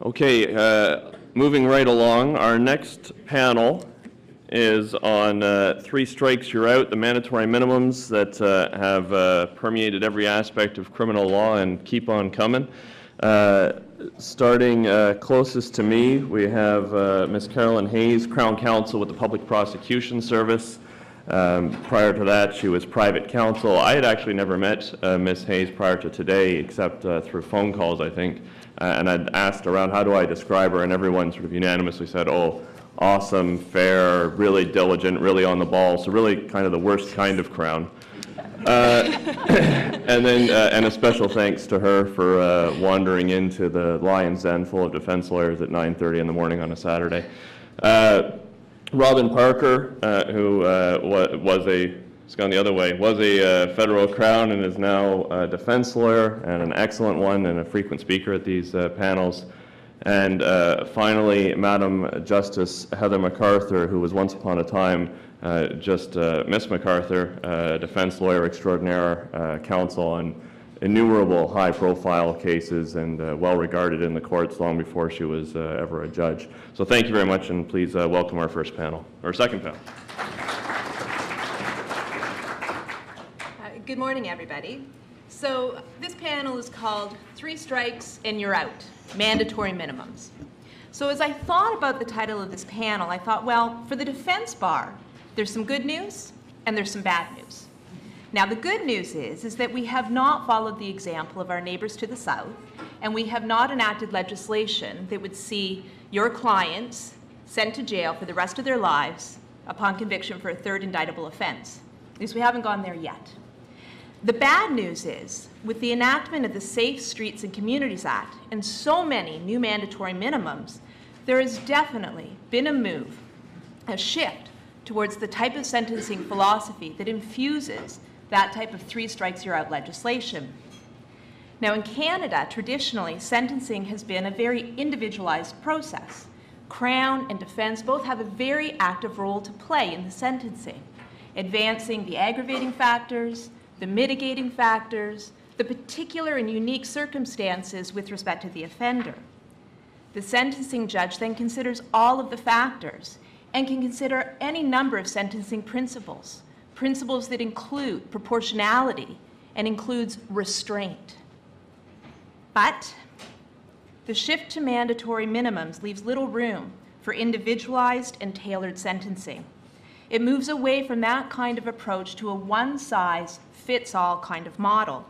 Okay, moving right along, our next panel is on 3 strikes, you're out, the mandatory minimums that have permeated every aspect of criminal law and keep on coming. Starting closest to me, we have Ms. Carolyn Hayes, Crown Counsel with the Public Prosecution Service. Prior to that, she was private counsel. I had actually never met Ms. Hayes prior to today, except through phone calls, I think. And I'd asked around, how do I describe her? And everyone sort of unanimously said, oh, awesome, fair, really diligent, really on the ball. So really kind of the worst kind of Crown. And then, and a special thanks to her for wandering into the Lion's Den full of defense lawyers at 9:30 in the morning on a Saturday. Robin Parker, who it's gone the other way, was a federal Crown and is now a defense lawyer and an excellent one and a frequent speaker at these panels. And finally, Madam Justice Heather McArthur, who was once upon a time just Miss McArthur, defense lawyer extraordinaire, counsel on innumerable high-profile cases and well-regarded in the courts long before she was ever a judge. So thank you very much, and please welcome our first panel, or second panel. Good morning, everybody. So this panel is called 3 Strikes and You're Out, Mandatory Minimums. So as I thought about the title of this panel, I thought, well, for the defense bar, there's some good news and there's some bad news. Now, the good news is that we have not followed the example of our neighbors to the south, and we have not enacted legislation that would see your clients sent to jail for the rest of their lives upon conviction for a 3rd indictable offense. At least we haven't gone there yet. The bad news is, with the enactment of the Safe Streets and Communities Act and so many new mandatory minimums, there has definitely been a move, a shift towards the type of sentencing philosophy that infuses that type of 3 strikes you're out legislation. Now in Canada, traditionally, sentencing has been a very individualized process. Crown and defense both have a very active role to play in the sentencing, advancing the aggravating factors, the mitigating factors, the particular and unique circumstances with respect to the offender. The sentencing judge then considers all of the factors and can consider any number of sentencing principles, principles that include proportionality and includes restraint. But the shift to mandatory minimums leaves little room for individualized and tailored sentencing. It moves away from that kind of approach to a one-size-fits-all kind of model.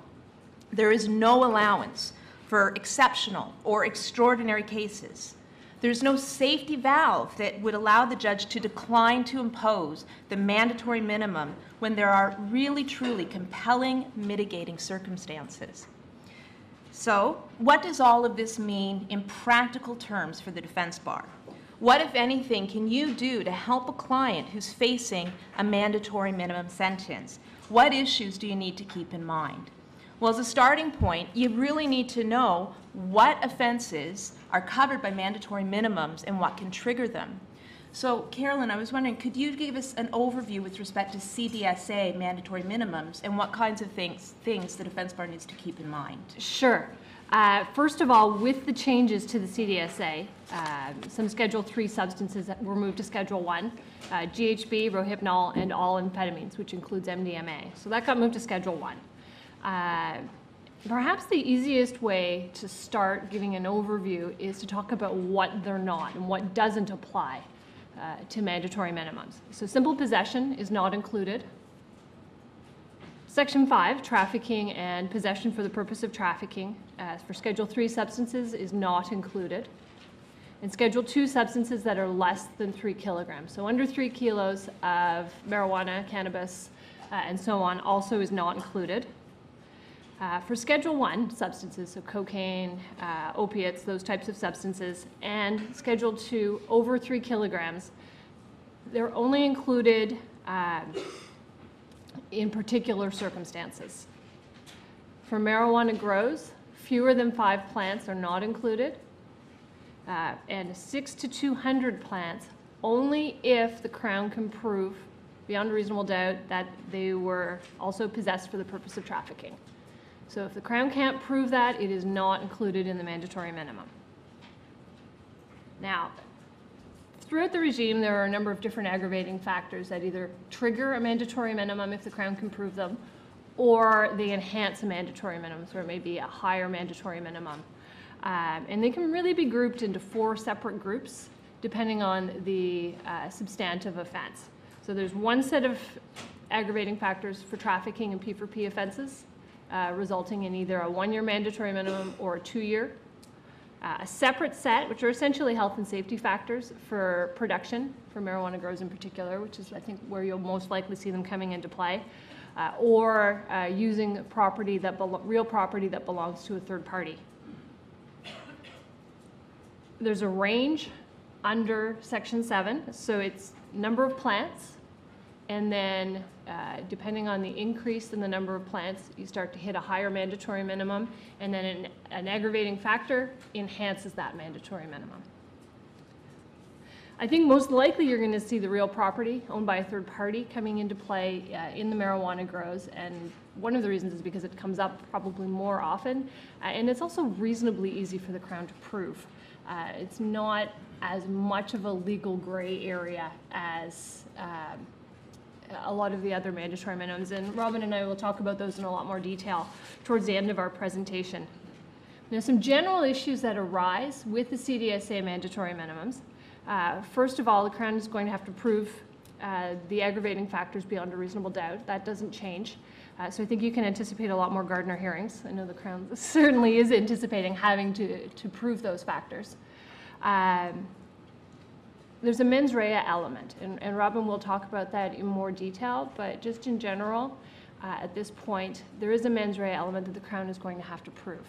There is no allowance for exceptional or extraordinary cases. There's no safety valve that would allow the judge to decline to impose the mandatory minimum when there are really, truly compelling mitigating circumstances. So, what does all of this mean in practical terms for the defense bar? What, if anything, can you do to help a client who's facing a mandatory minimum sentence? What issues do you need to keep in mind? Well, as a starting point, you really need to know what offenses are covered by mandatory minimums and what can trigger them. So, Carolyn, I was wondering, could you give us an overview with respect to CDSA mandatory minimums and what kinds of things the defense bar needs to keep in mind? Sure. First of all, with the changes to the CDSA, some Schedule III substances that were moved to Schedule I, GHB, Rohypnol, and all amphetamines, which includes MDMA. So that got moved to Schedule I. Perhaps the easiest way to start giving an overview is to talk about what they're not and what doesn't apply to mandatory minimums. So simple possession is not included. Section 5, trafficking and possession for the purpose of trafficking for Schedule III substances is not included. And Schedule II substances that are less than 3 kilograms, so under 3 kilos of marijuana, cannabis, and so on, also is not included. For Schedule I substances, so cocaine, opiates, those types of substances, and Schedule II over 3 kilograms, they're only included in particular circumstances. For marijuana grows, fewer than 5 plants are not included, and 6 to 200 plants only if the Crown can prove beyond a reasonable doubt that they were also possessed for the purpose of trafficking. So if the Crown can't prove that, it is not included in the mandatory minimum. Now, throughout the regime, there are a number of different aggravating factors that either trigger a mandatory minimum if the Crown can prove them, or they enhance a mandatory minimum, so it may be a higher mandatory minimum. And they can really be grouped into 4 separate groups, depending on the substantive offense. So there's one set of aggravating factors for trafficking and P4P offenses, resulting in either a 1-year mandatory minimum or a 2-year. A separate set, which are essentially health and safety factors for production, for marijuana grows in particular, which is, I think, where you'll most likely see them coming into play, or using property that real property that belongs to a third party. There's a range under Section 7, so it's number of plants, and then depending on the increase in the number of plants, you start to hit a higher mandatory minimum, and then an aggravating factor enhances that mandatory minimum. I think most likely you're going to see the real property owned by a third party coming into play in the marijuana grows, and one of the reasons is because it comes up probably more often, and it's also reasonably easy for the Crown to prove. It's not as much of a legal gray area as a lot of the other mandatory minimums, and Robin and I will talk about those in a lot more detail towards the end of our presentation. Now, some general issues that arise with the CDSA mandatory minimums. First of all, the Crown is going to have to prove the aggravating factors beyond a reasonable doubt. That doesn't change. So I think you can anticipate a lot more Gardner hearings. I know the Crown certainly is anticipating having to prove those factors. There's a mens rea element, and Robin will talk about that in more detail, but just in general, at this point, there is a mens rea element that the Crown is going to have to prove.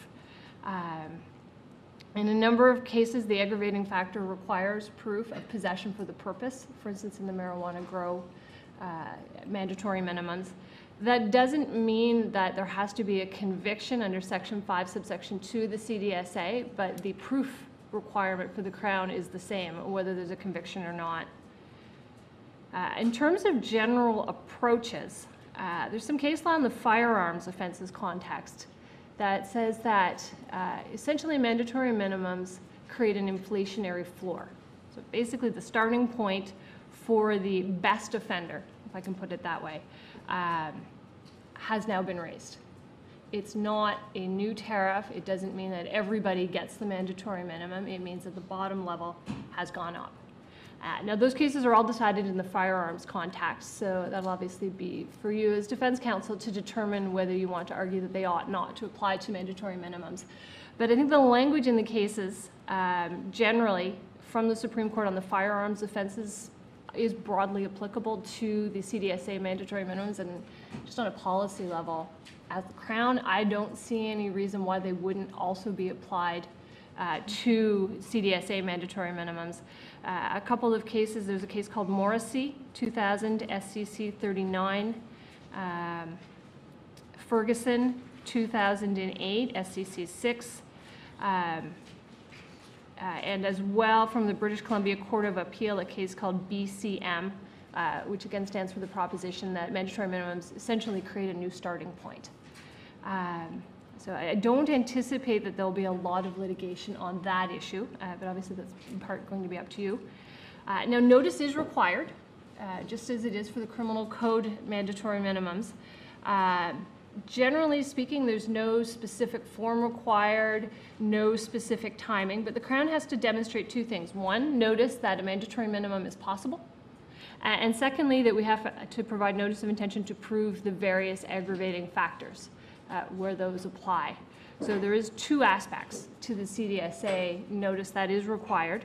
In a number of cases, the aggravating factor requires proof of possession for the purpose, for instance, in the marijuana grow mandatory minimums. That doesn't mean that there has to be a conviction under Section 5, subsection 2 of the CDSA, but the proof requirement for the Crown is the same, whether there's a conviction or not. In terms of general approaches, there's some case law in the firearms offenses context that says that essentially mandatory minimums create an inflationary floor. So basically the starting point for the best offender, if I can put it that way, has now been raised. It's not a new tariff. It doesn't mean that everybody gets the mandatory minimum. It means that the bottom level has gone up. Now, those cases are all decided in the firearms context, so that'll obviously be for you as defense counsel to determine whether you want to argue that they ought not to apply to mandatory minimums. But I think the language in the cases, generally, from the Supreme Court on the firearms offenses is broadly applicable to the CDSA mandatory minimums, and just on a policy level, as the Crown, I don't see any reason why they wouldn't also be applied to CDSA mandatory minimums. A couple of cases, there's a case called Morrissey, 2000, SCC 39, Ferguson, 2008, SCC 6, and as well from the British Columbia Court of Appeal, a case called BCM, which again stands for the proposition that mandatory minimums essentially create a new starting point. So I don't anticipate that there'll be a lot of litigation on that issue, but obviously that's in part going to be up to you. Now, notice is required, just as it is for the criminal code mandatory minimums. Generally speaking, there's no specific form required, no specific timing, but the Crown has to demonstrate 2 things. One, notice that a mandatory minimum is possible, and secondly, that we have to provide notice of intention to prove the various aggravating factors where those apply. So there is 2 aspects to the CDSA notice that is required.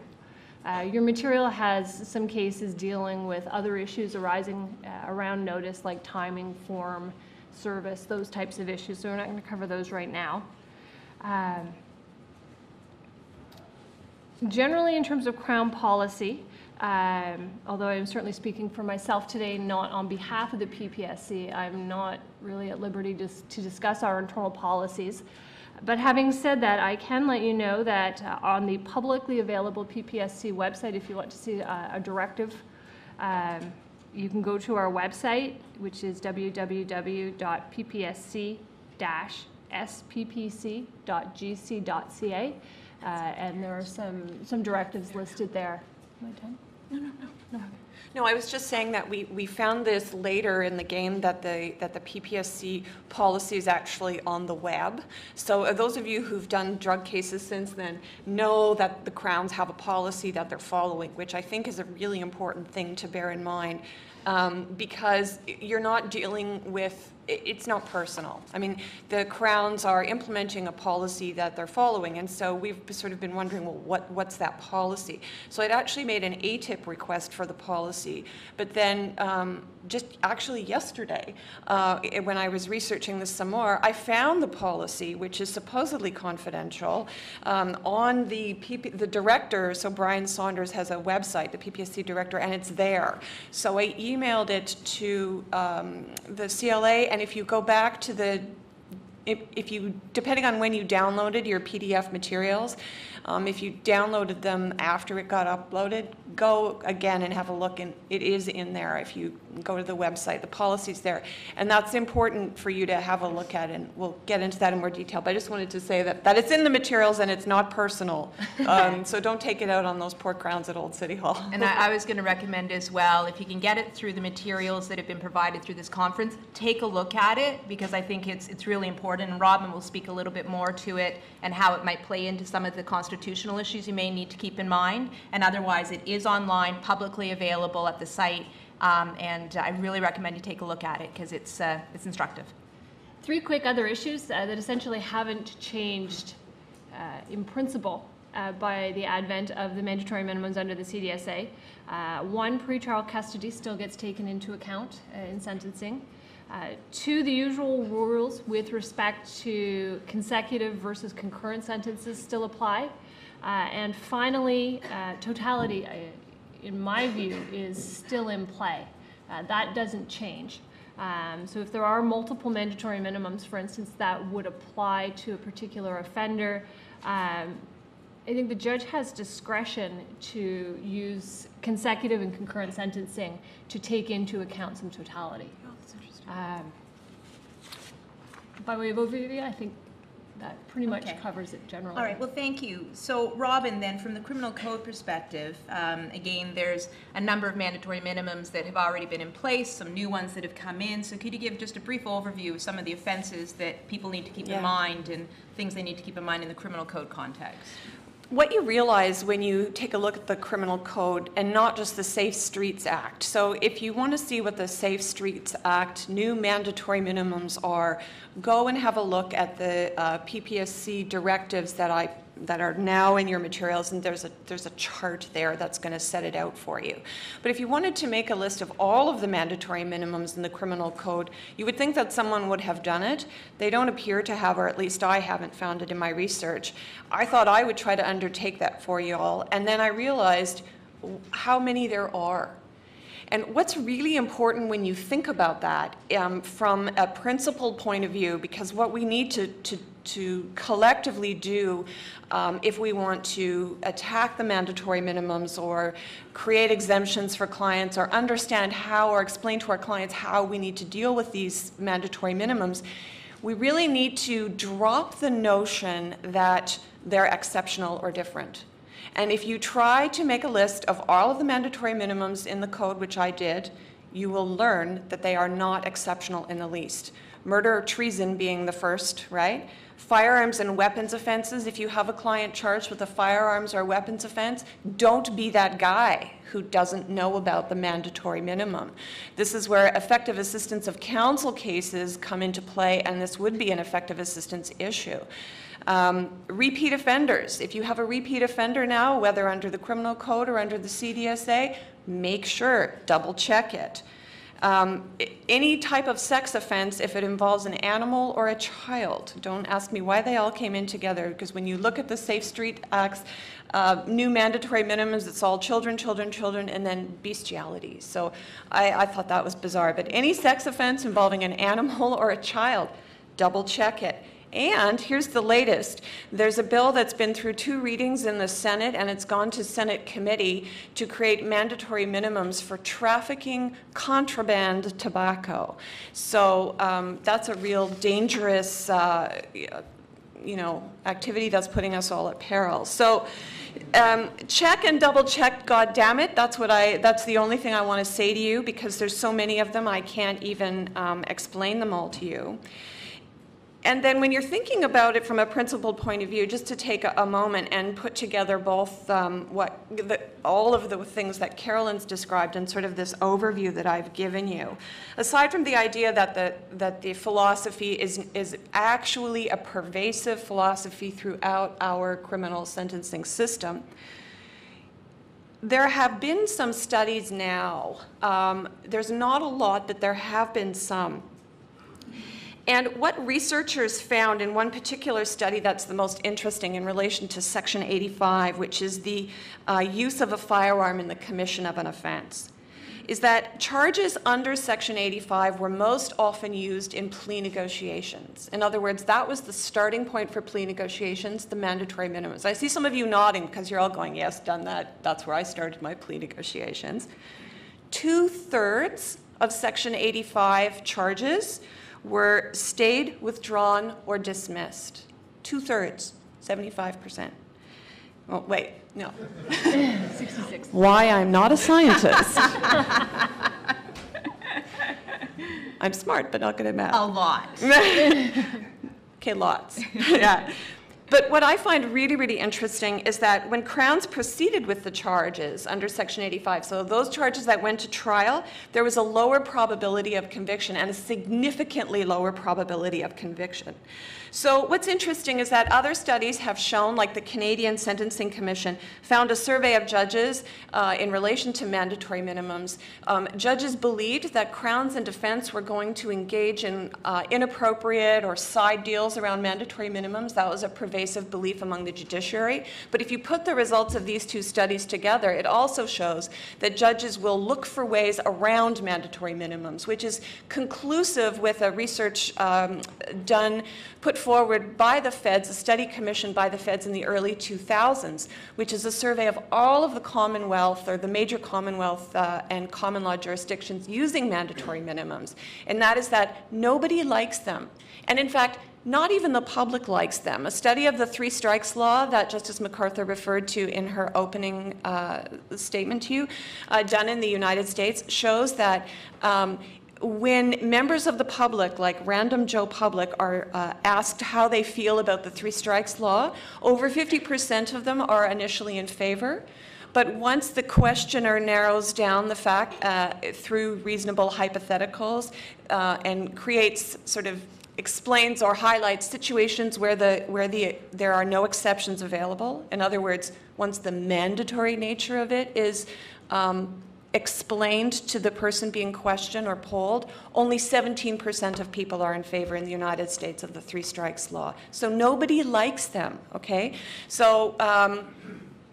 Your material has some cases dealing with other issues arising around notice, like timing, form, service, those types of issues, so we're not going to cover those right now. Generally, in terms of Crown policy, although I'm certainly speaking for myself today, not on behalf of the PPSC, I'm not really at liberty to discuss our internal policies. But having said that, I can let you know that on the publicly available PPSC website, if you want to see a directive, you can go to our website, which is www.ppsc-sppc.gc.ca, and there are some directives listed there. Am I done? No. No, I was just saying that we found this later in the game that the PPSC policy is actually on the web. So those of you who've done drug cases since then know that the Crowns have a policy that they're following, which I think is a really important thing to bear in mind, because you're not dealing with, it's not personal. I mean, the Crowns are implementing a policy that they're following, and so we've sort of been wondering, well, what's that policy? So I'd actually made an ATIP request for the policy, but then just actually yesterday, when I was researching this some more, I found the policy, which is supposedly confidential, on the director. So Brian Saunders has a website, the PPSC director, and it's there. So I emailed it to the CLA, and if you go back to the, if you, depending on when you downloaded your PDF materials, if you downloaded them after it got uploaded, go again and have a look, and it is in there. If you go to the website, the policy's there. And that's important for you to have a look at, and we'll get into that in more detail. But I just wanted to say that it's in the materials and it's not personal. So don't take it out on those poor Crowns at Old City Hall. And I was going to recommend as well, if you can get it through the materials that have been provided through this conference, take a look at it, because I think it's really important. And Robin will speak a little bit more to it and how it might play into some of the constitutional issues you may need to keep in mind. And otherwise, it is online, publicly available at the site, and I really recommend you take a look at it because it's instructive. 3 quick other issues that essentially haven't changed in principle by the advent of the mandatory minimums under the CDSA. 1, pretrial custody still gets taken into account in sentencing. 2, the usual rules with respect to consecutive versus concurrent sentences still apply. And finally, totality, in my view, is still in play. That doesn't change. So if there are multiple mandatory minimums, for instance, that would apply to a particular offender, I think the judge has discretion to use consecutive and concurrent sentencing to take into account some totality. Oh, that's interesting. By way of overview, I think that pretty much covers it generally. All right, well, thank you. So, Robin, then, from the criminal code perspective, again, there's a number of mandatory minimums that have already been in place, some new ones that have come in. So could you give just a brief overview of some of the offenses that people need to keep in mind and things they need to keep in mind in the criminal code context? What you realize when you take a look at the criminal code, and not just the Safe Streets Act. So if you want to see what the Safe Streets Act new mandatory minimums are, go and have a look at the PPSC directives that are now in your materials, and there's a chart there that's going to set it out for you. But if you wanted to make a list of all of the mandatory minimums in the criminal code, you would think that someone would have done it. They don't appear to have, or at least I haven't found it in my research. I thought I would try to undertake that for you all, and then I realized how many there are. And what's really important when you think about that from a principled point of view, because what we need to collectively do if we want to attack the mandatory minimums or create exemptions for clients or understand how or explain to our clients how we need to deal with these mandatory minimums, we really need to drop the notion that they're exceptional or different. And if you try to make a list of all of the mandatory minimums in the code, which I did, you will learn that they are not exceptional in the least. Murder or treason being the first, right? Firearms and weapons offenses, if you have a client charged with a firearms or weapons offense, don't be that guy who doesn't know about the mandatory minimum. This is where effective assistance of counsel cases come into play, and this would be an effective assistance issue. Repeat offenders. If you have a repeat offender now, whether under the criminal code or under the CDSA, make sure, double check it. Any type of sex offense, if it involves an animal or a child, don't ask me why they all came in together, because when you look at the Safe Street Act's new mandatory minimums, it's all children, children, children, and then bestiality. So I thought that was bizarre. But any sex offense involving an animal or a child, double check it. And here's the latest. There's a bill that's been through 2 readings in the Senate, and it's gone to Senate committee to create mandatory minimums for trafficking contraband tobacco. So that's a real dangerous activity that's putting us all at peril. So check and double check, God damn it. That's the only thing I want to say to you, because there's so many of them, I can't even explain them all to you. And then when you're thinking about it from a principled point of view, just to take a moment and put together both all of the things that Carolyn's described and sort of this overview that I've given you. Aside from the idea that the philosophy is actually a pervasive philosophy throughout our criminal sentencing system, there have been some studies now. There's not a lot, but there have been some. And what researchers found in one particular study that's the most interesting in relation to Section 85, which is the use of a firearm in the commission of an offense, is that charges under Section 85 were most often used in plea negotiations. In other words, that was the starting point for plea negotiations, the mandatory minimums. I see some of you nodding because you're all going, yes, done that. That's where I started my plea negotiations. 2/3 of Section 85 charges were stayed, withdrawn, or dismissed. 2/3, 75%. Oh, wait, no. 66. Why I'm not a scientist. I'm smart, but not good at math. A lot. Okay, lots. Yeah. But what I find really, really interesting is that when Crowns proceeded with the charges under Section 85, so those charges that went to trial, there was a lower probability of conviction and a significantly lower probability of conviction. So what's interesting is that other studies have shown, like the Canadian Sentencing Commission found a survey of judges in relation to mandatory minimums. Judges believed that Crowns and defense were going to engage in inappropriate or side deals around mandatory minimums. That was a pervasive belief among the judiciary. But if you put the results of these two studies together, it also shows that judges will look for ways around mandatory minimums, which is conclusive with a research put forward by the feds, a study commissioned by the feds in the early 2000s, which is a survey of all of the Commonwealth or the major Commonwealth and common law jurisdictions using mandatory minimums. And that is that nobody likes them. And in fact, not even the public likes them. A study of the three strikes law that Justice McArthur referred to in her opening statement to you, done in the United States, shows that when members of the public, like random Joe public, are asked how they feel about the three strikes law, over 50% of them are initially in favor. But once the questioner narrows down the fact through reasonable hypotheticals and creates explains or highlights situations where there are no exceptions available. In other words, once the mandatory nature of it is explained to the person being questioned or polled, only 17% of people are in favor in the United States of the three strikes law. So nobody likes them, okay? So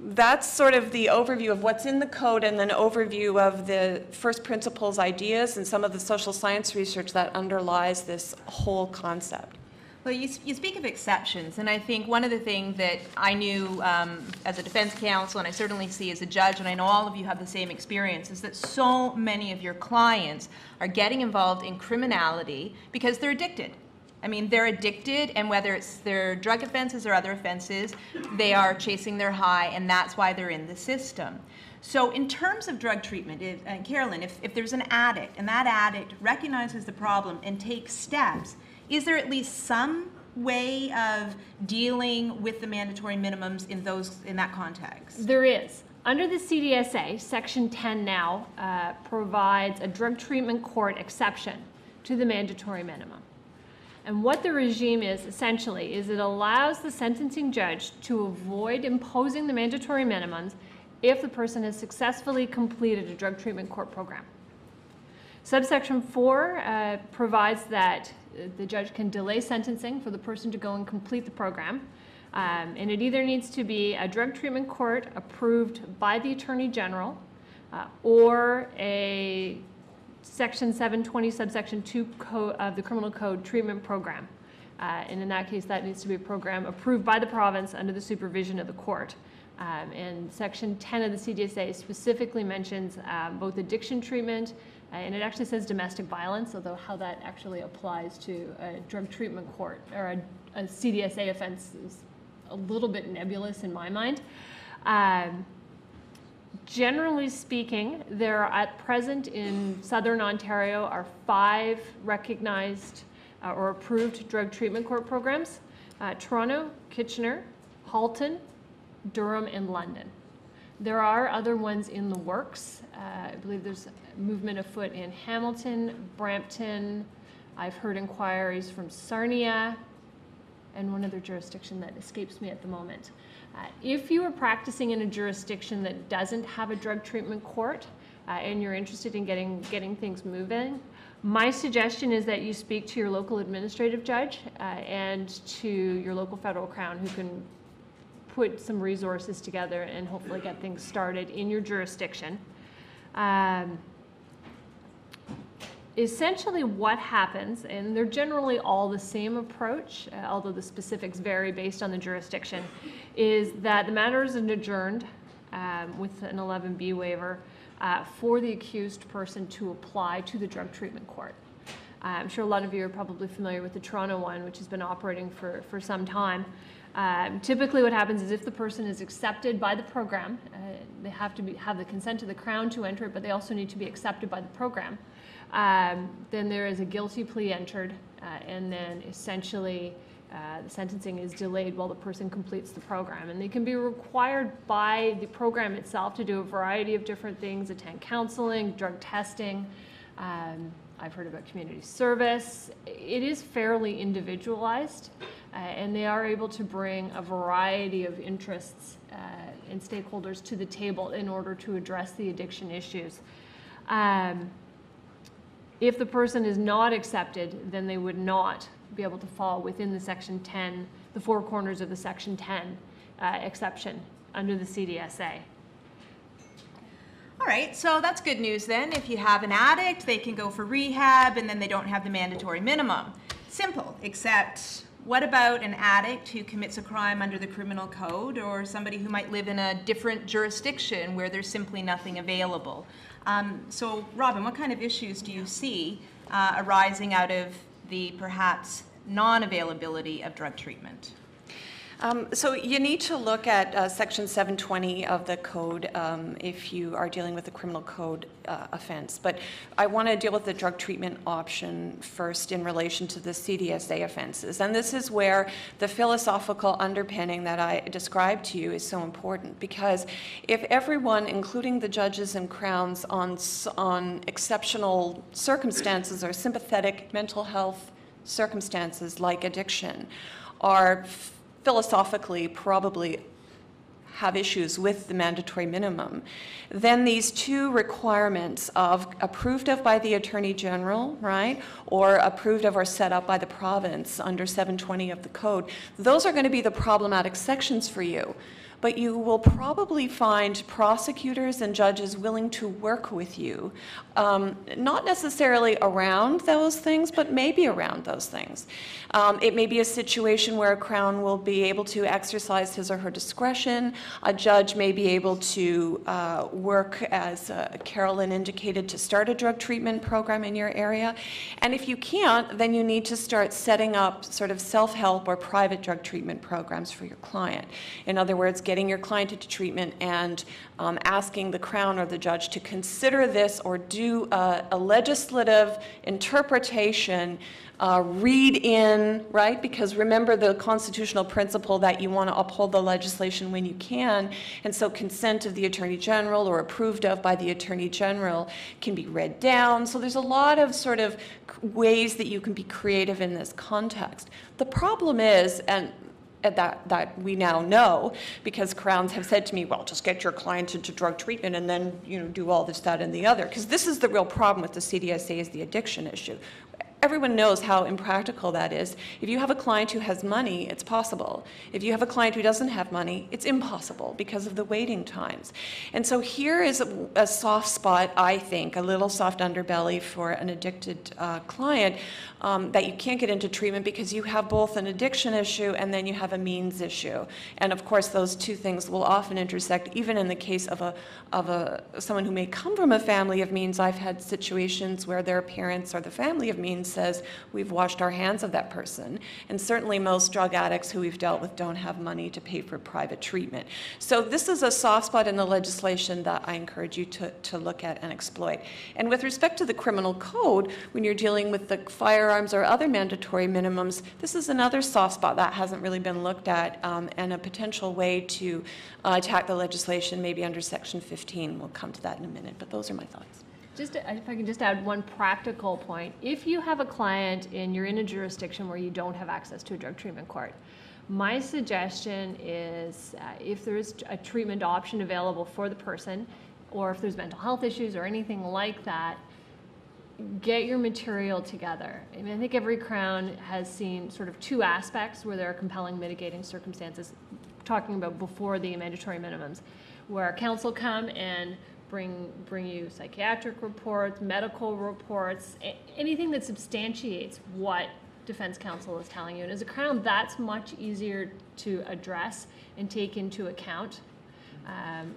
that's sort of the overview of what's in the code and an overview of the first principles ideas and some of the social science research that underlies this whole concept. Well, you speak of exceptions, and I think one of the things that I knew as a defense counsel, and I certainly see as a judge, and I know all of you have the same experience, is that so many of your clients are getting involved in criminality because they're addicted. I mean, they're addicted, and whether it's their drug offenses or other offenses, they are chasing their high, and that's why they're in the system. So in terms of drug treatment, and Carolyn, if there's an addict, and that addict recognizes the problem and takes steps, is there at least some way of dealing with the mandatory minimums in that context? There is. Under the CDSA, Section 10 now provides a drug treatment court exception to the mandatory minimum. And what the regime is essentially is it allows the sentencing judge to avoid imposing the mandatory minimums if the person has successfully completed a drug treatment court program. Subsection 4 provides that the judge can delay sentencing for the person to go and complete the program. And it either needs to be a drug treatment court approved by the Attorney General or a Section 720, subsection 2 of the Criminal Code treatment program. And in that case, that needs to be a program approved by the province under the supervision of the court. And Section 10 of the CDSA specifically mentions both addiction treatment, and it actually says domestic violence, although how that actually applies to a drug treatment court or a CDSA offense is a little bit nebulous in my mind. Generally speaking, there are at present in Southern Ontario are 5 recognized or approved drug treatment court programs: Toronto, Kitchener, Halton, Durham, and London. There are other ones in the works. I believe there's movement afoot in Hamilton, Brampton. I've heard inquiries from Sarnia, and one other jurisdiction that escapes me at the moment. If you are practicing in a jurisdiction that doesn't have a drug treatment court and you're interested in getting things moving, my suggestion is that you speak to your local administrative judge and to your local federal crown, who can put some resources together and hopefully get things started in your jurisdiction. Essentially what happens, and they're generally all the same approach, although the specifics vary based on the jurisdiction, is that the matter is adjourned with an 11B waiver for the accused person to apply to the drug treatment court. I'm sure a lot of you are probably familiar with the Toronto one, which has been operating for some time. Typically what happens is if the person is accepted by the program, they have to have the consent of the Crown to enter it, but they also need to be accepted by the program. Then there is a guilty plea entered, and then essentially the sentencing is delayed while the person completes the program. And they can be required by the program itself to do a variety of different things: attend counseling, drug testing. I've heard about community service. It is fairly individualized, and they are able to bring a variety of interests and stakeholders to the table in order to address the addiction issues. If the person is not accepted, then they would not be able to fall within the Section 10, the 4 corners of the Section 10 exception under the CDSA. All right, so that's good news then. If you have an addict, they can go for rehab, and then they don't have the mandatory minimum. Simple, except what about an addict who commits a crime under the criminal code, or somebody who might live in a different jurisdiction where there's simply nothing available? So, Robin, what kind of issues do you see arising out of the perhaps non-availability of drug treatment? So you need to look at Section 720 of the code if you are dealing with a criminal code offense. But I want to deal with the drug treatment option first in relation to the CDSA offenses. And this is where the philosophical underpinning that I described to you is so important, because if everyone, including the judges and crowns, on exceptional circumstances or sympathetic mental health circumstances like addiction, are philosophically probably have issues with the mandatory minimum, then these 2 requirements of approved of by the Attorney General, right, or approved of or set up by the province under 720 of the code, those are going to be the problematic sections for you. But you will probably find prosecutors and judges willing to work with you, not necessarily around those things, but maybe around those things. It may be a situation where a Crown will be able to exercise his or her discretion. A judge may be able to work, as Carolyn indicated, to start a drug treatment program in your area. And if you can't, then you need to start setting up sort of self-help or private drug treatment programs for your client. In other words, getting your client into treatment and asking the Crown or the judge to consider this or do a legislative interpretation, read in, right? Because remember the constitutional principle that you want to uphold the legislation when you can, and so consent of the Attorney General or approved of by the Attorney General can be read down. So there's a lot of sort of ways that you can be creative in this context. The problem is, and that we now know, because Crowns have said to me, well, just get your client into drug treatment and then, you know, do all this, that, and the other. Because this is the real problem with the CDSA, is the addiction issue. Everyone knows how impractical that is. If you have a client who has money, it's possible. If you have a client who doesn't have money, it's impossible because of the waiting times. And so here is a soft spot, I think, a little soft underbelly for an addicted client, that you can't get into treatment because you have both an addiction issue and then you have a means issue. And of course, those 2 things will often intersect, even in the case of someone who may come from a family of means. I've had situations where their parents or the family of means says, we've washed our hands of that person. And certainly most drug addicts who we've dealt with don't have money to pay for private treatment. So this is a soft spot in the legislation that I encourage you to look at and exploit. And with respect to the criminal code, when you're dealing with the firearms or other mandatory minimums, this is another soft spot that hasn't really been looked at, and a potential way to attack the legislation, maybe under Section 15. We'll come to that in a minute, but those are my thoughts. Just, if I can just add one practical point. If you have a client and you're in a jurisdiction where you don't have access to a drug treatment court, my suggestion is if there is a treatment option available for the person, or if there's mental health issues or anything like that, get your material together. I mean, I think every Crown has seen sort of two aspects where there are compelling mitigating circumstances, talking about before the mandatory minimums, where counsel come and bring you psychiatric reports, medical reports, anything that substantiates what defense counsel is telling you. And as a Crown, that's much easier to address and take into account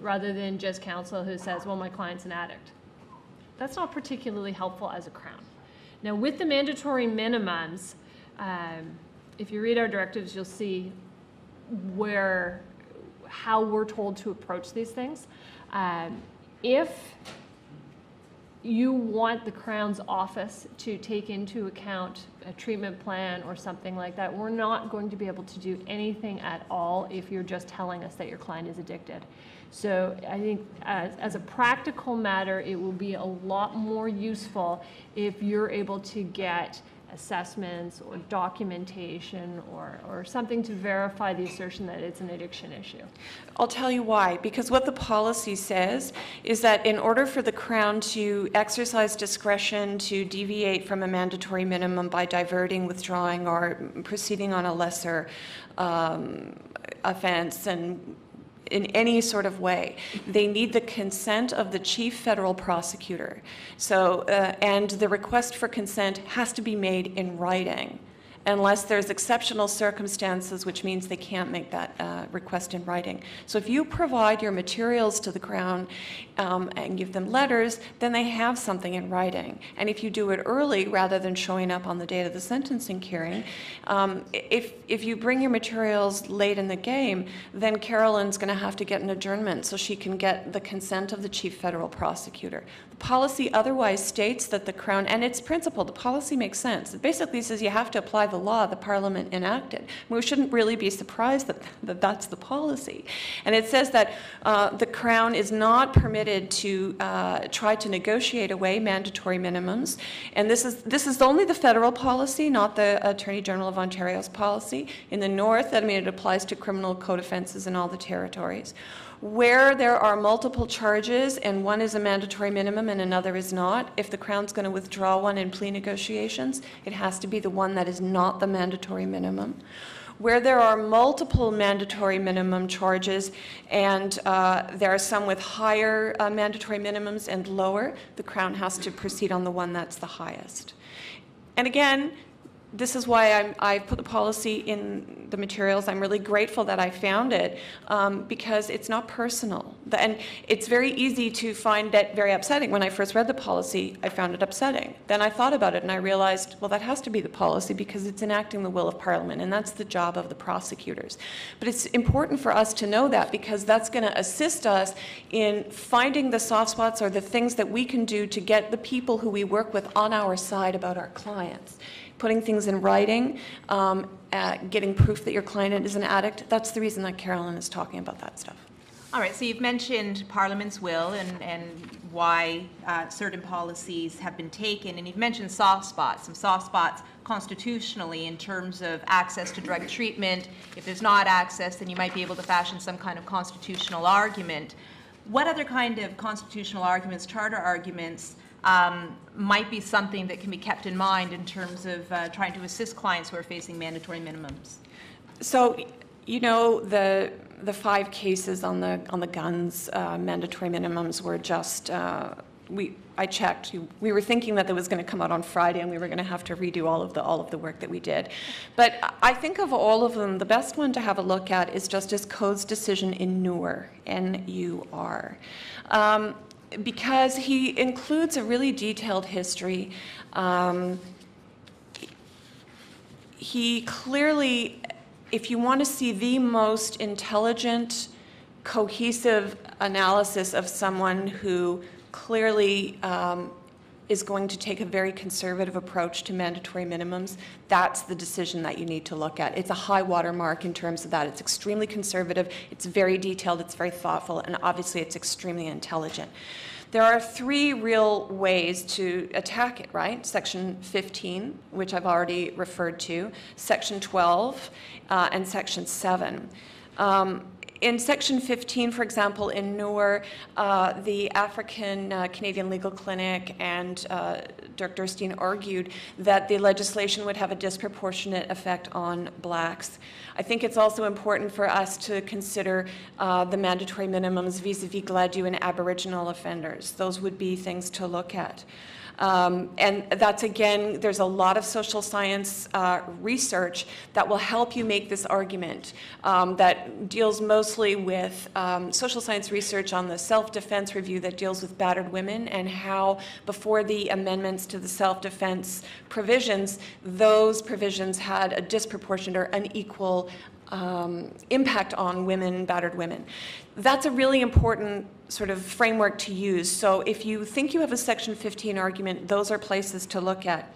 rather than just counsel who says, well, my client's an addict. That's not particularly helpful as a Crown. Now, with the mandatory minimums, if you read our directives, you'll see how we're told to approach these things. If you want the Crown's office to take into account a treatment plan or something like that, we're not going to be able to do anything at all if you're just telling us that your client is addicted. So I think as a practical matter, it will be a lot more useful if you're able to get assessments or documentation or something to verify the assertion that it's an addiction issue. I'll tell you why. Because what the policy says is that in order for the Crown to exercise discretion to deviate from a mandatory minimum by diverting, withdrawing, or proceeding on a lesser offense and in any sort of way, they need the consent of the chief federal prosecutor. So, and the request for consent has to be made in writing, unless there's exceptional circumstances, which means they can't make that request in writing. So if you provide your materials to the Crown and give them letters, then they have something in writing. And if you do it early, rather than showing up on the date of the sentencing hearing, if you bring your materials late in the game, then Carolyn's going to have to get an adjournment so she can get the consent of the chief federal prosecutor. The policy otherwise states that the Crown, and its principle, the policy makes sense. It basically says you have to apply the law the Parliament enacted. We shouldn't really be surprised that that's the policy. And it says that the Crown is not permitted to try to negotiate away mandatory minimums. And this is only the federal policy, not the Attorney General of Ontario's policy. In the North, I mean, it applies to criminal code offenses in all the territories. Where there are multiple charges and one is a mandatory minimum and another is not, if the Crown's going to withdraw one in plea negotiations, it has to be the one that is not the mandatory minimum. Where there are multiple mandatory minimum charges and there are some with higher mandatory minimums and lower, the Crown has to proceed on the one that's the highest. And again, this is why I put the policy in the materials. I'm really grateful that I found it because it's not personal. And it's very easy to find that very upsetting. When I first read the policy, I found it upsetting. Then I thought about it and I realized, well, that has to be the policy because it's enacting the will of Parliament, and that's the job of the prosecutors. But it's important for us to know that because that's going to assist us in finding the soft spots or the things that we can do to get the people who we work with on our side about our clients. Putting things in writing, getting proof that your client is an addict. That's the reason that Carolyn is talking about that stuff. All right, so you've mentioned Parliament's will and why certain policies have been taken, and you've mentioned soft spots, some soft spots constitutionally in terms of access to drug treatment. If there's not access, then you might be able to fashion some kind of constitutional argument. What other kind of constitutional arguments, charter arguments, might be something that can be kept in mind in terms of trying to assist clients who are facing mandatory minimums? So, you know, the 5 cases on the guns mandatory minimums were just I checked. We were thinking that it was going to come out on Friday, and we were going to have to redo all of the work that we did. But I think of all of them, the best one to have a look at is Justice Coe's decision in Nuer, N-U-R. Because he includes a really detailed history he clearly, if you want to see the most intelligent, cohesive analysis of someone who clearly is going to take a very conservative approach to mandatory minimums, that's the decision that you need to look at. It's a high water mark in terms of that. It's extremely conservative, it's very detailed, it's very thoughtful, and obviously it's extremely intelligent. There are three real ways to attack it, right? Section 15, which I've already referred to, Section 12, and Section 7. In Section 15, for example, in Noor, the African Canadian Legal Clinic and Dirk Durstein argued that the legislation would have a disproportionate effect on blacks. I think it's also important for us to consider the mandatory minimums vis-a-vis Gladue and Aboriginal offenders. Those would be things to look at. And that's, again, there's a lot of social science research that will help you make this argument that deals mostly with social science research on the self-defense review that deals with battered women and how before the amendments to the self-defense provisions, those provisions had a disproportionate or unequal impact on women, battered women. That's a really important sort of framework to use. So if you think you have a Section 15 argument, those are places to look at.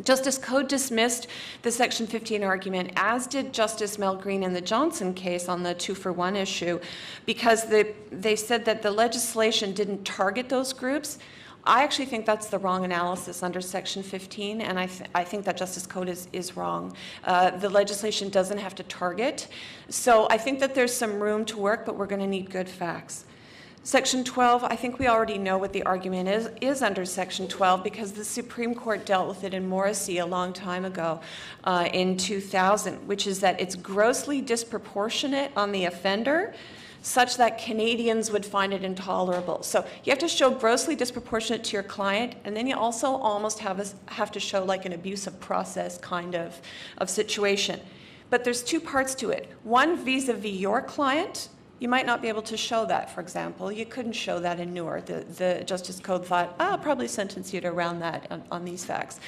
Justice Code dismissed the Section 15 argument, as did Justice Mel Green in the Johnson case on the 2-for-1 issue, because they said that the legislation didn't target those groups. I actually think that's the wrong analysis under Section 15, and I think that Justice Code is wrong. The legislation doesn't have to target. So I think that there's some room to work, but we're going to need good facts. Section 12, I think we already know what the argument is under Section 12 because the Supreme Court dealt with it in Morrissey a long time ago in 2000, which is that it's grossly disproportionate on the offender such that Canadians would find it intolerable. So you have to show grossly disproportionate to your client, and then you also almost have to show like an abusive process kind of situation. But there's two parts to it. One, vis-a-vis your client, you might not be able to show that, for example. You couldn't show that in Noor. The Justice Code thought, I'll probably sentence you to around that on these facts.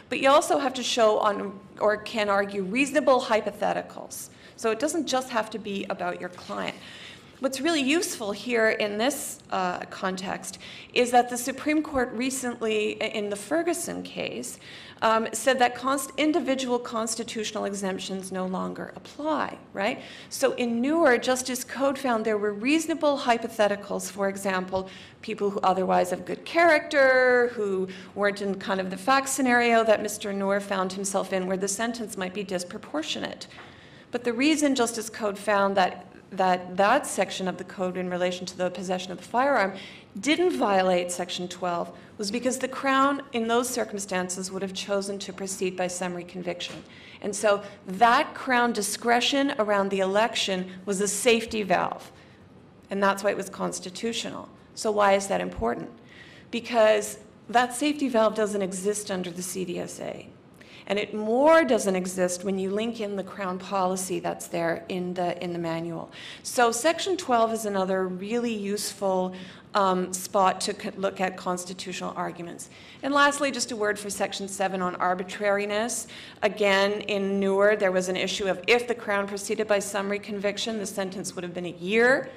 But you also have to show on, or can argue, reasonable hypotheticals. So it doesn't just have to be about your client. What's really useful here in this context is that the Supreme Court recently, in the Ferguson case, said that individual constitutional exemptions no longer apply, right? So in Noor, Justice Code found there were reasonable hypotheticals, for example, people who otherwise have good character, who weren't in kind of the fact scenario that Mr. Noor found himself in, where the sentence might be disproportionate. But the reason Justice Code found that section of the code in relation to the possession of a firearm didn't violate Section 12 was because the Crown, in those circumstances, would have chosen to proceed by summary conviction. And so that Crown discretion around the election was a safety valve, and that's why it was constitutional. So why is that important? Because that safety valve doesn't exist under the CDSA. And it more doesn't exist when you link in the Crown policy that's there in the manual. So Section 12 is another really useful spot to look at constitutional arguments. And lastly, just a word for Section 7 on arbitrariness. Again, in Noor, there was an issue of if the Crown proceeded by summary conviction, the sentence would have been a year,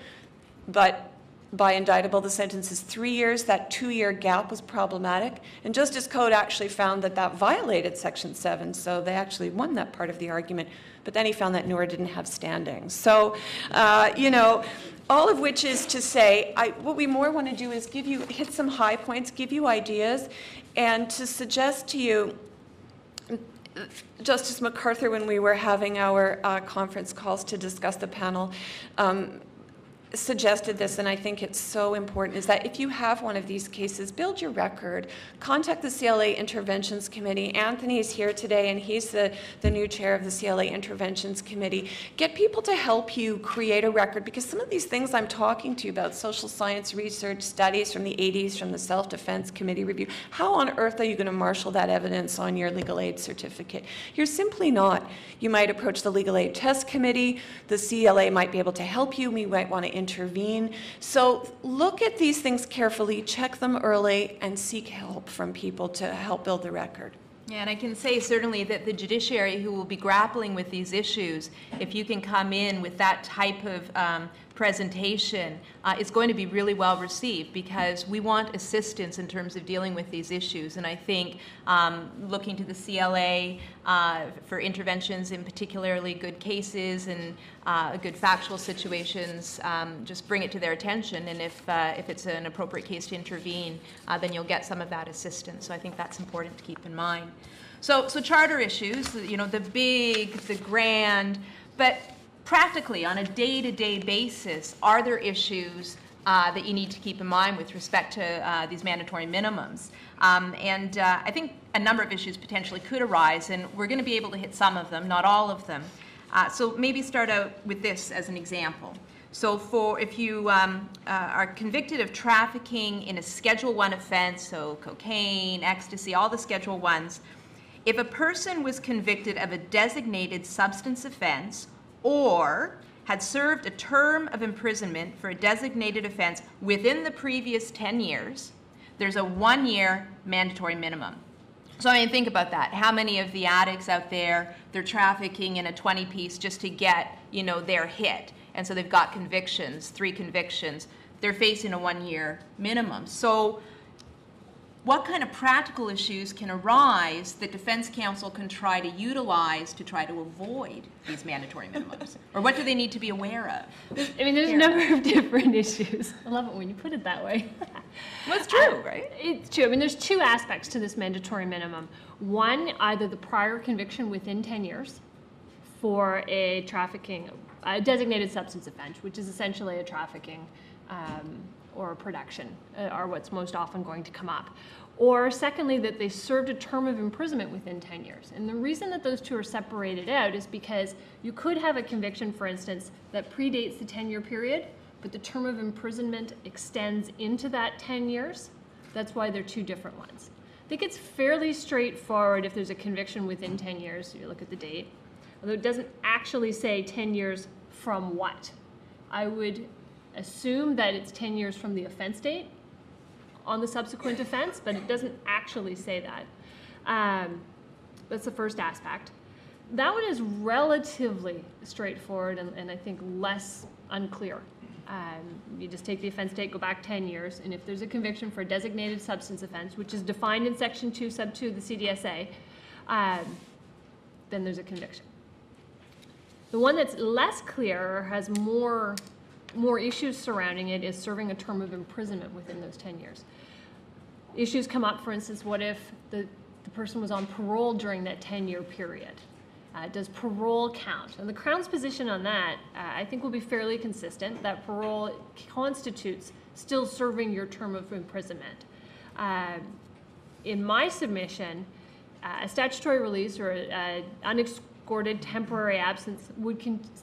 but by indictable, the sentence is 3 years. That 2-year gap was problematic. And Justice Code actually found that that violated Section 7, so they actually won that part of the argument. But then he found that Noor didn't have standing. So, you know, all of which is to say, what we more want to do is hit some high points, give you ideas, and to suggest to you, Justice McArthur, when we were having our conference calls to discuss the panel, suggested this, and I think it's so important, is that if you have one of these cases, build your record. Contact the CLA Interventions Committee. Anthony is here today, and he's the new chair of the CLA Interventions Committee. Get people to help you create a record, because some of these things I'm talking to you about, social science research, studies from the 80s, from the Self-Defense Committee review, how on earth are you going to marshal that evidence on your legal aid certificate? You're simply not. You might approach the Legal Aid Test Committee. The CLA might be able to help you. We might want to intervene. So look at these things carefully, check them early, and seek help from people to help build the record. Yeah, and I can say certainly that the judiciary who will be grappling with these issues, if you can come in with that type of presentation, it's going to be really well received, because we want assistance in terms of dealing with these issues. And I think looking to the CLA for interventions in particularly good cases and good factual situations, just bring it to their attention. And if it's an appropriate case to intervene, then you'll get some of that assistance. So I think that's important to keep in mind. So charter issues, you know, the big, the grand, but practically on a day-to-day basis, are there issues that you need to keep in mind with respect to these mandatory minimums? I think a number of issues potentially could arise, and we're going to be able to hit some of them, not all of them. So maybe start out with this as an example. So if you are convicted of trafficking in a Schedule I offense, so cocaine, ecstasy, all the Schedule Is, if a person was convicted of a designated substance offense or had served a term of imprisonment for a designated offense within the previous 10 years, there's a 1-year mandatory minimum. So I mean, think about that. How many of the addicts out there, they're trafficking in a 20-piece just to get, you know, their hit. And so they've got convictions, 3 convictions. They're facing a 1-year minimum. So what kind of practical issues can arise that defense counsel can try to utilize to try to avoid these mandatory minimums? Or what do they need to be aware of? I mean, there's a number of different issues. I love it when you put it that way. Well, it's true, right? It's true. I mean, there's 2 aspects to this mandatory minimum. One, either the prior conviction within 10 years for a trafficking, a designated substance offense, which is essentially a trafficking or a production, are what's most often going to come up. Or secondly, that they served a term of imprisonment within 10 years. And the reason that those 2 are separated out is because you could have a conviction, for instance, that predates the 10-year period, but the term of imprisonment extends into that 10 years. That's why they're 2 different ones. I think it's fairly straightforward if there's a conviction within 10 years, you look at the date, although it doesn't actually say 10 years from what. I would assume that it's 10 years from the offense date on the subsequent offense, but it doesn't actually say that. That's the first aspect. That one is relatively straightforward and I think less unclear. You just take the offense date, go back 10 years, and if there's a conviction for a designated substance offense, which is defined in Section 2, Sub 2 of the CDSA, then there's a conviction. The one that's less clear or has more issues surrounding it is serving a term of imprisonment within those 10 years. Issues come up, for instance, what if the person was on parole during that 10-year period? Does parole count? And the Crown's position on that, I think, will be fairly consistent, that parole constitutes still serving your term of imprisonment. In my submission, a statutory release or an unescorted temporary absence,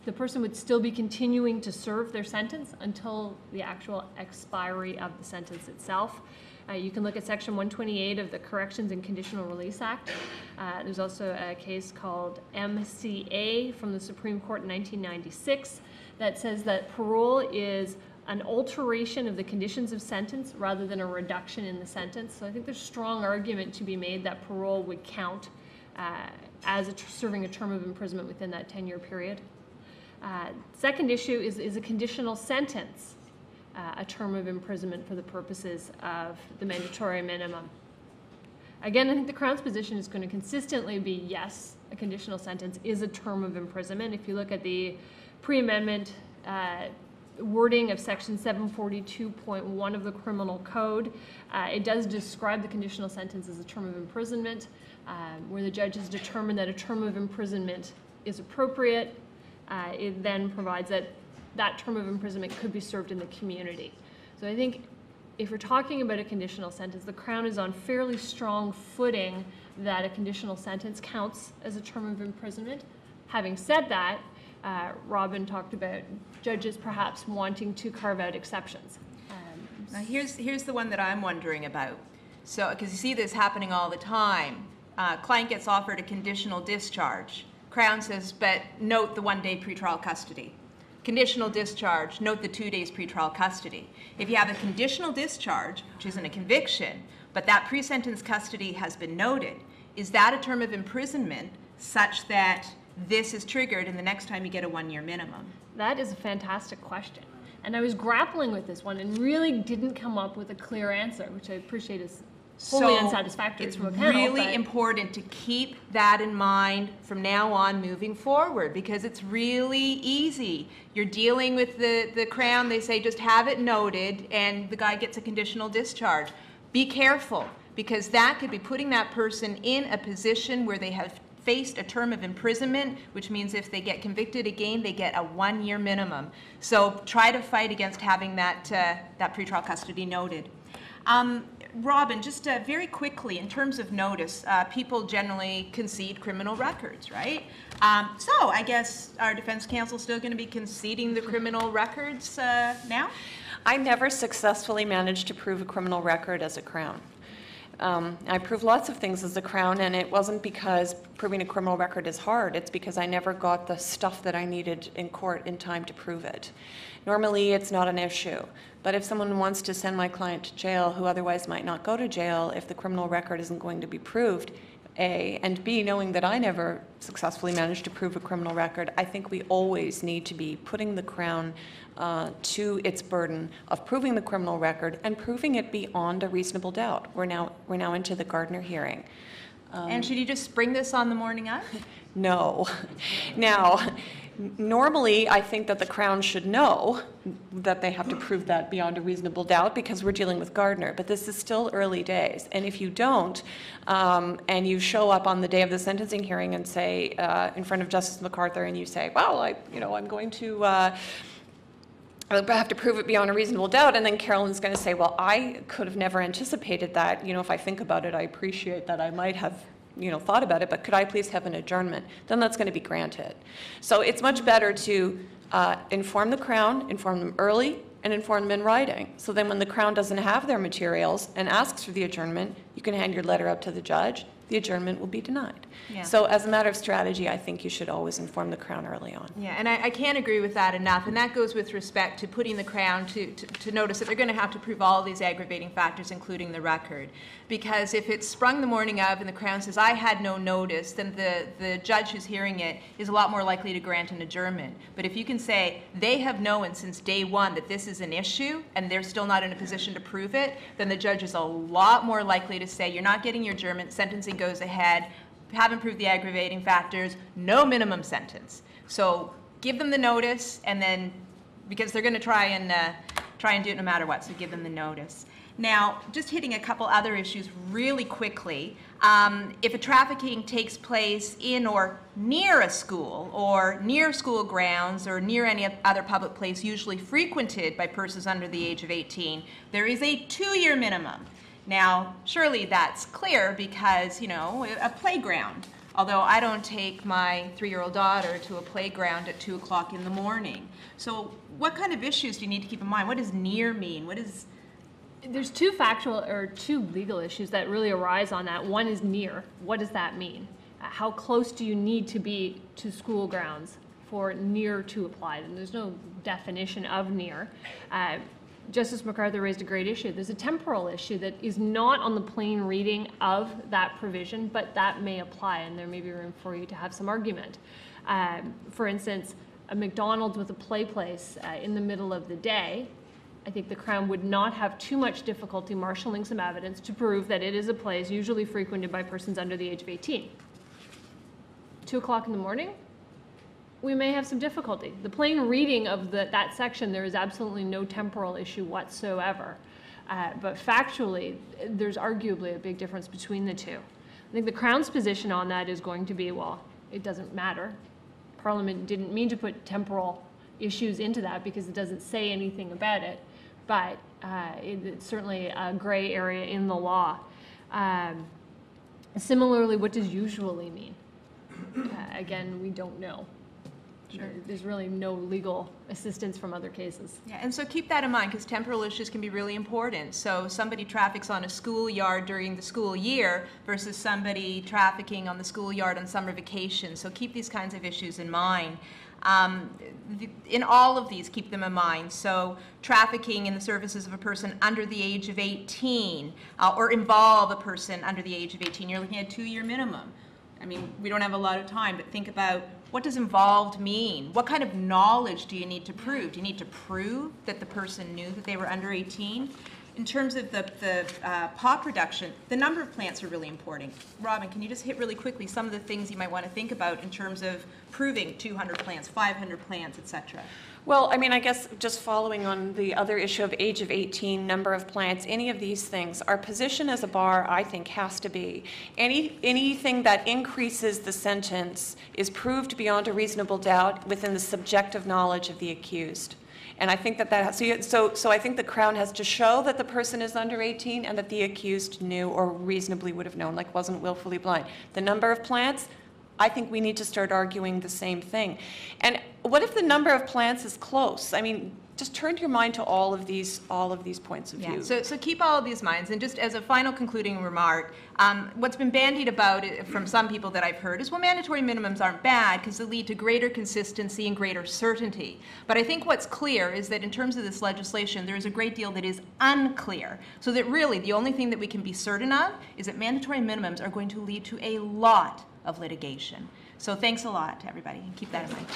the person would still be continuing to serve their sentence until the actual expiry of the sentence itself. You can look at Section 128 of the Corrections and Conditional Release Act. There's also a case called MCA from the Supreme Court in 1996 that says that parole is an alteration of the conditions of sentence rather than a reduction in the sentence. So I think there's a strong argument to be made that parole would count as serving a term of imprisonment within that 10-year period. Second issue is a conditional sentence. A term of imprisonment for the purposes of the mandatory minimum. Again, I think the Crown's position is going to consistently be yes, a conditional sentence is a term of imprisonment. If you look at the pre-amendment wording of Section 742.1 of the Criminal Code, it does describe the conditional sentence as a term of imprisonment, where the judge has determined that a term of imprisonment is appropriate. It then provides that term of imprisonment could be served in the community. So I think if we're talking about a conditional sentence, the Crown is on fairly strong footing that a conditional sentence counts as a term of imprisonment. Having said that, Robin talked about judges perhaps wanting to carve out exceptions. Now here's the one that I'm wondering about. So, because you see this happening all the time. Client gets offered a conditional discharge. Crown says, but note the 1-day pretrial custody. Conditional discharge, note the 2 days pretrial custody. If you have a conditional discharge, which isn't a conviction, but that pre-sentence custody has been noted, is that a term of imprisonment such that this is triggered and the next time you get a 1-year minimum? That is a fantastic question. And I was grappling with this one and really didn't come up with a clear answer, which I appreciate is wholly unsatisfactory from a panel. It's really important to keep that in mind from now on moving forward, because it's really easy. You're dealing with the Crown, they say just have it noted, and the guy gets a conditional discharge. Be careful, because that could be putting that person in a position where they have faced a term of imprisonment, which means if they get convicted again, they get a 1-year minimum. So try to fight against having that pretrial custody noted. Robin, just very quickly, in terms of notice, people generally concede criminal records, right? So I guess our defense counsel still going to be conceding the criminal records now? I never successfully managed to prove a criminal record as a Crown. I proved lots of things as a Crown, and it wasn't because proving a criminal record is hard. It's because I never got the stuff that I needed in court in time to prove it. Normally, it's not an issue. But if someone wants to send my client to jail who otherwise might not go to jail if the criminal record isn't going to be proved, A, and B, knowing that I never successfully managed to prove a criminal record, I think we always need to be putting the Crown to its burden of proving the criminal record and proving it beyond a reasonable doubt. We're now into the Gardner hearing. And should you just spring this on the morning of? No. Now, normally I think that the Crown should know that they have to prove that beyond a reasonable doubt because we're dealing with Gardner, but this is still early days. And if you don't, and you show up on the day of the sentencing hearing and say, in front of Justice McArthur, and you say, well, I'm going to I have to prove it beyond a reasonable doubt, and then Carolyn's going to say, well, I could have never anticipated that. If I think about it, I appreciate that I might have, thought about it, but could I please have an adjournment? Then that's going to be granted. So it's much better to inform the Crown, inform them early, and inform them in writing. So then when the Crown doesn't have their materials and asks for the adjournment, you can hand your letter up to the judge. The adjournment will be denied. Yeah. So as a matter of strategy, I think you should always inform the Crown early on. Yeah, and I can't agree with that enough, and that goes with respect to putting the Crown to notice that they're going to have to prove all these aggravating factors, including the record. Because if it's sprung the morning of and the Crown says, I had no notice, then the judge who's hearing it is a lot more likely to grant an adjournment. But if you can say, they have known since day one that this is an issue, and they're still not in a position to prove it, then the judge is a lot more likely to say, you're not getting your adjournment, sentencing goes ahead, haven't proved the aggravating factors, no minimum sentence. So give them the notice, and then, because they're going to try and do it no matter what, so give them the notice. Now, just hitting a couple other issues really quickly. If a trafficking takes place in or near a school, or near school grounds, or near any other public place usually frequented by persons under the age of 18, there is a 2-year minimum. Now, surely that's clear because, a playground. Although I don't take my 3-year-old daughter to a playground at 2 o'clock in the morning. So what kind of issues do you need to keep in mind? What does near mean? There's two legal issues that really arise on that. One is near. What does that mean? How close do you need to be to school grounds for near to apply? And there's no definition of near. Justice McArthur raised a great issue. There's a temporal issue that is not on the plain reading of that provision, but that may apply, and there may be room for you to have some argument. For instance, a McDonald's with a play place in the middle of the day, I think the Crown would not have too much difficulty marshalling some evidence to prove that it is a place usually frequented by persons under the age of 18. 2 o'clock in the morning, we may have some difficulty. The plain reading of that section, there is absolutely no temporal issue whatsoever. But factually, there's arguably a big difference between the two. I think the Crown's position on that is going to be, well, it doesn't matter. Parliament didn't mean to put temporal issues into that because it doesn't say anything about it. But it's certainly a gray area in the law. Similarly, what does usually mean? Again, we don't know. Sure. There's really no legal assistance from other cases. Yeah, and so keep that in mind because temporal issues can be really important. So somebody traffics on a schoolyard during the school year versus somebody trafficking on the schoolyard on summer vacation. So keep these kinds of issues in mind. In all of these, keep them in mind. So trafficking in the services of a person under the age of 18 or involve a person under the age of 18, you're looking at a 2-year minimum. I mean, we don't have a lot of time, but think about what does involved mean? What kind of knowledge do you need to prove? Do you need to prove that the person knew that they were under 18? In terms of the pot reduction, the number of plants are really important. Robin, can you just hit really quickly some of the things you might want to think about in terms of proving 200 plants, 500 plants, et cetera? Well, I mean, I guess just following on the other issue of age of 18, number of plants, any of these things, our position as a bar, I think, has to be anything that increases the sentence is proved beyond a reasonable doubt within the subjective knowledge of the accused. And I think so I think the Crown has to show that the person is under 18 and that the accused knew or reasonably would have known, like wasn't willfully blind. The number of plants, I think we need to start arguing the same thing. And what if the number of plants is close? I mean, just turn your mind to all of these points of view. So keep all of these minds. And just as a final concluding remark, what's been bandied about from some people that I've heard is, well, mandatory minimums aren't bad because they lead to greater consistency and greater certainty. But I think what's clear is that in terms of this legislation, there is a great deal that is unclear. So that really the only thing that we can be certain of is that mandatory minimums are going to lead to a lot of litigation. So thanks a lot to everybody, and keep that in mind.